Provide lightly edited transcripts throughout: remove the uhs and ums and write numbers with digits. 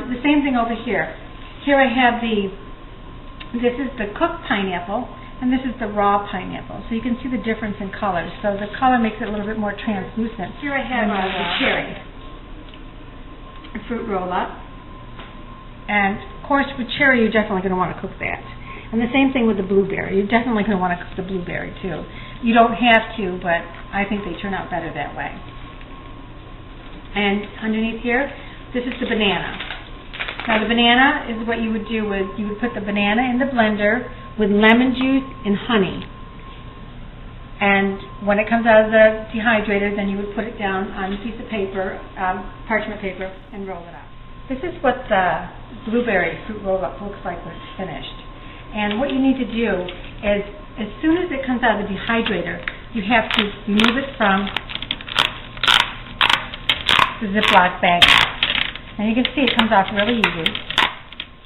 The same thing over here. Here I have this is the cooked pineapple, and this is the raw pineapple. So you can see the difference in colors. So the color makes it a little bit more translucent. Here I have the cherry, a fruit roll-up. And, of course, with cherry, you're definitely going to want to cook that. And the same thing with the blueberry. You're definitely going to want to cook the blueberry, too. You don't have to, but I think they turn out better that way. And underneath here, this is the banana. Now, the banana is what you would do with, you would put the banana in the blender with lemon juice and honey. And when it comes out of the dehydrator, then you would put it down on a piece of paper, parchment paper, and roll it up. This is what the blueberry fruit roll-up looks like when it's finished. And what you need to do is, as soon as it comes out of the dehydrator, you have to remove it from the Ziploc bag. And you can see it comes off really easy.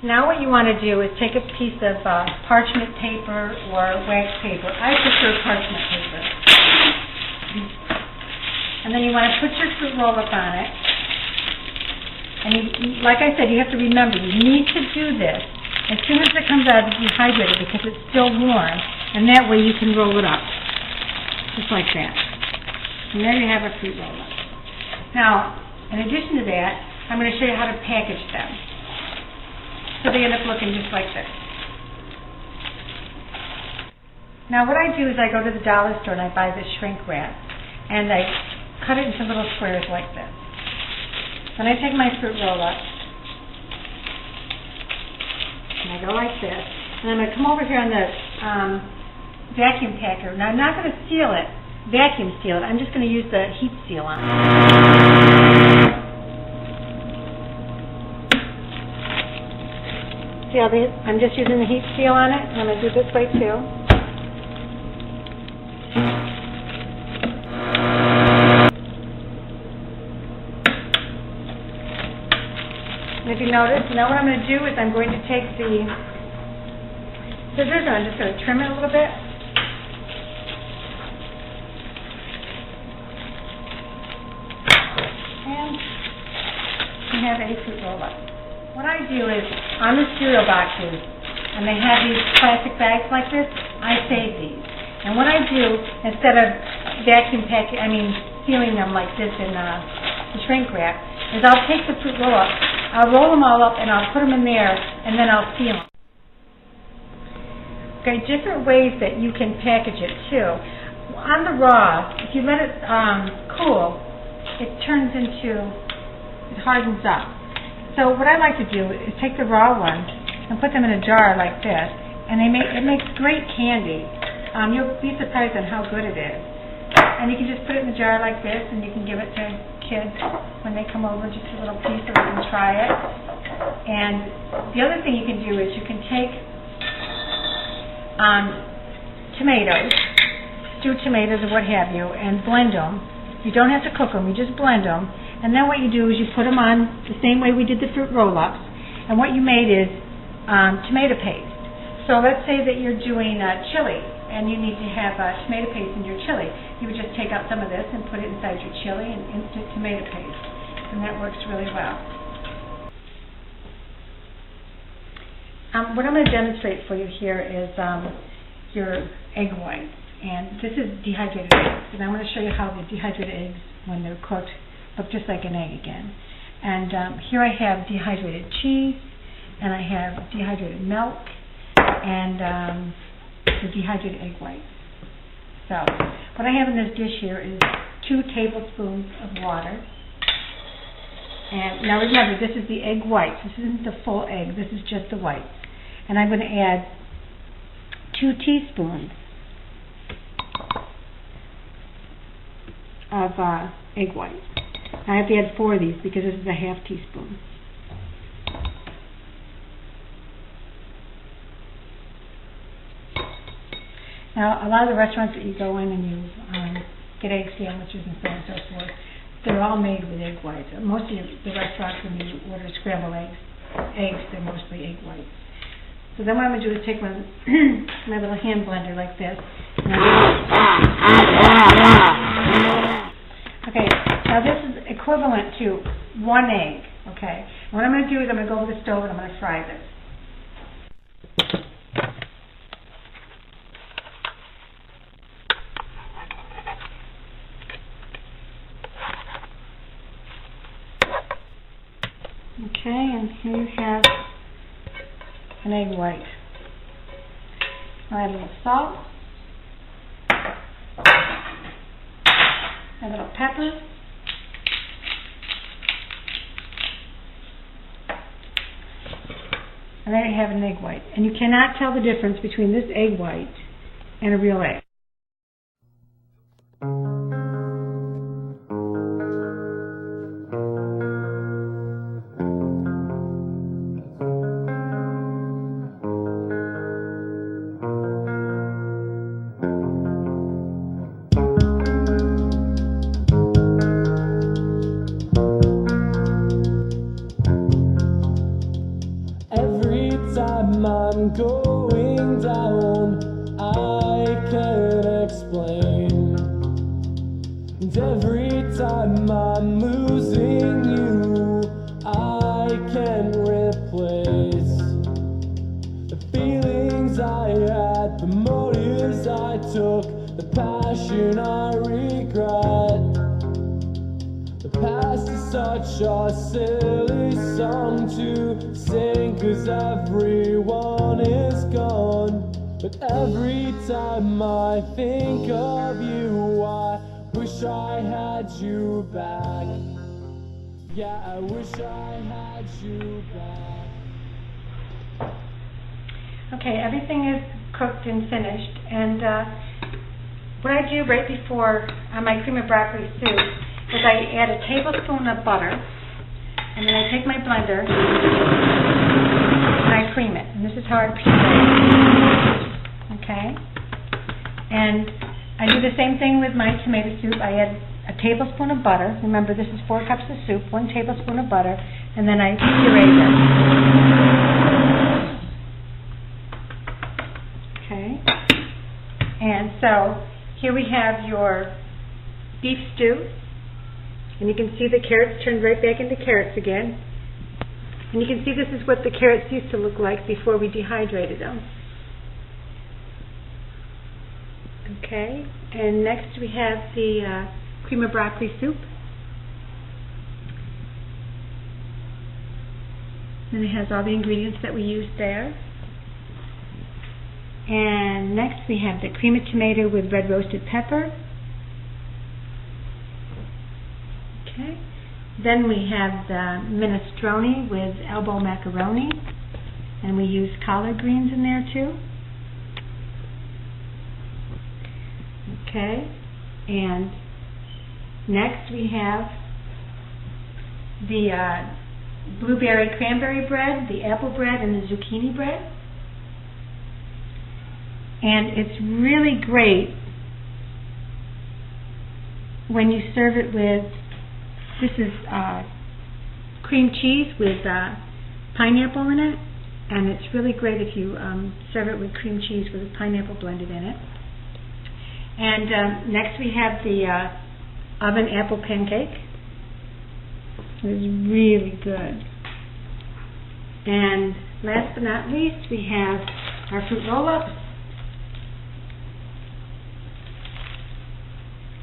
Now what you want to do is take a piece of parchment paper or wax paper. I prefer parchment paper. And then you want to put your fruit roll-up on it. And like I said, you have to remember, you need to do this as soon as it comes out of the dehydrator because it's still warm, and that way you can roll it up, just like that. And there you have a fruit roll-up. Now, in addition to that, I'm going to show you how to package them. So they end up looking just like this. Now what I do is I go to the dollar store and I buy this shrink wrap, and I cut it into little squares like this. Then I take my fruit roll-up, and I go like this, and I'm going to come over here on the vacuum packer. Now I'm not going to seal it, vacuum seal it, I'm just going to use the heat seal on it. See how I'm just using the heat seal on it, and I'm going to do this way too. And if you notice, now what I'm going to do is I'm going to take the scissors and I'm just going to trim it a little bit. And we have a fruit roll-up. What I do is, on the cereal boxes, and they have these plastic bags like this, I save these. And what I do, instead of sealing them like this in the shrink wrap, is I'll take the fruit roll-up, I'll roll them all up, and I'll put them in there, and then I'll seal them. Okay, different ways that you can package it too. On the raw, if you let it cool, it hardens up. So what I like to do is take the raw ones and put them in a jar like this, and it makes great candy. You'll be surprised on how good it is. And you can just put it in the jar like this, and you can give it to kids when they come over, just a little piece so they can try it. And the other thing you can do is you can take tomatoes, stewed tomatoes or what have you, and blend them. You don't have to cook them, you just blend them. And then what you do is you put them on the same way we did the fruit roll-ups. And what you made is tomato paste. So let's say that you're doing chili, and you need to have tomato paste in your chili. You would just take out some of this and put it inside your chili and instant tomato paste. And that works really well. What I'm going to demonstrate for you here is your egg whites. And this is dehydrated eggs. And I'm going to show you how the dehydrated eggs, when they're cooked, look just like an egg again. And here I have dehydrated cheese, and I have dehydrated milk, and the dehydrated egg whites. So what I have in this dish here is 2 tablespoons of water. And now remember, this is the egg whites. This isn't the full egg. This is just the whites. And I'm going to add 2 teaspoons of egg whites. I have to add 4 of these because this is a half teaspoon. Now, a lot of the restaurants that you go in and you get egg sandwiches and so on and so forth, they're all made with egg whites. Most of the restaurants, when you order scrambled eggs, they're mostly egg whites. So then what I'm going to do is take my little hand blender like this. Okay, now this is equivalent to 1 egg. Okay. And what I'm going to do is I'm going to go over the stove and I'm going to fry this. Okay, and here you have an egg white. I'll add a little salt, a little pepper, and there you have an egg white. And you cannot tell the difference between this egg white and a real egg. I'm going down, I can't explain. And every time I'm losing you, I can't replace the feelings I had, the motives I took, the passion I regret. The past is such a silly song to sing, 'cause everyone is gone. But every time I think of you, I wish I had you back. Yeah, I wish I had you back. Okay, everything is cooked and finished, and what I do right before my cream of broccoli soup is I add a tablespoon of butter, and then I take my blender and I cream it. And this is how I cream it. Okay? And I do the same thing with my tomato soup. I add a tablespoon of butter. Remember, this is 4 cups of soup, 1 tablespoon of butter, and then I puree it. Okay? And so here we have your beef stew. And you can see the carrots turned right back into carrots again. And you can see this is what the carrots used to look like before we dehydrated them. Okay, and next we have the cream of broccoli soup. And it has all the ingredients that we used there. And next we have the cream of tomato with red roasted pepper. Okay. Then we have the minestrone with elbow macaroni, and we use collard greens in there too. Okay. And next we have the blueberry cranberry bread, the apple bread, and the zucchini bread. And it's really great when you serve it with, this is cream cheese with pineapple in it, and it's really great if you serve it with cream cheese with pineapple blended in it. And next we have the oven apple pancake. It is really good. And last but not least, we have our fruit roll-ups.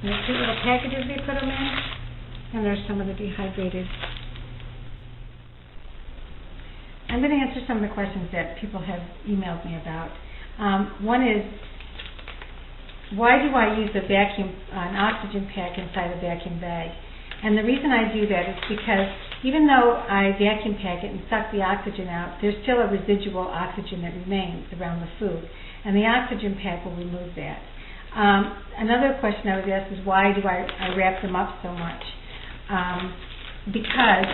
There's 2 little packages we put them in, and there's some of the dehydrated. I'm going to answer some of the questions that people have emailed me about. One is, why do I use an oxygen pack inside a vacuum bag? And the reason I do that is because even though I vacuum pack it and suck the oxygen out, there's still a residual oxygen that remains around the food, and the oxygen pack will remove that. Another question I was asked is, why do I wrap them up so much? Because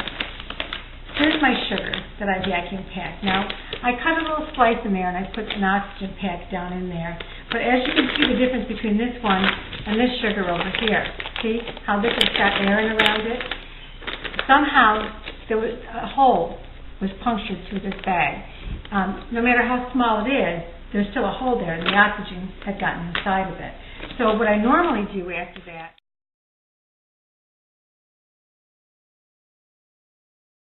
here's my sugar that I vacuum pack. Now, I cut a little slice in there and I put an oxygen pack down in there. But as you can see the difference between this one and this sugar over here. See how this has got air in around it? Somehow there was a hole was punctured through this bag. No matter how small it is, there's still a hole there, and the oxygen had gotten inside of it. So what I normally do after that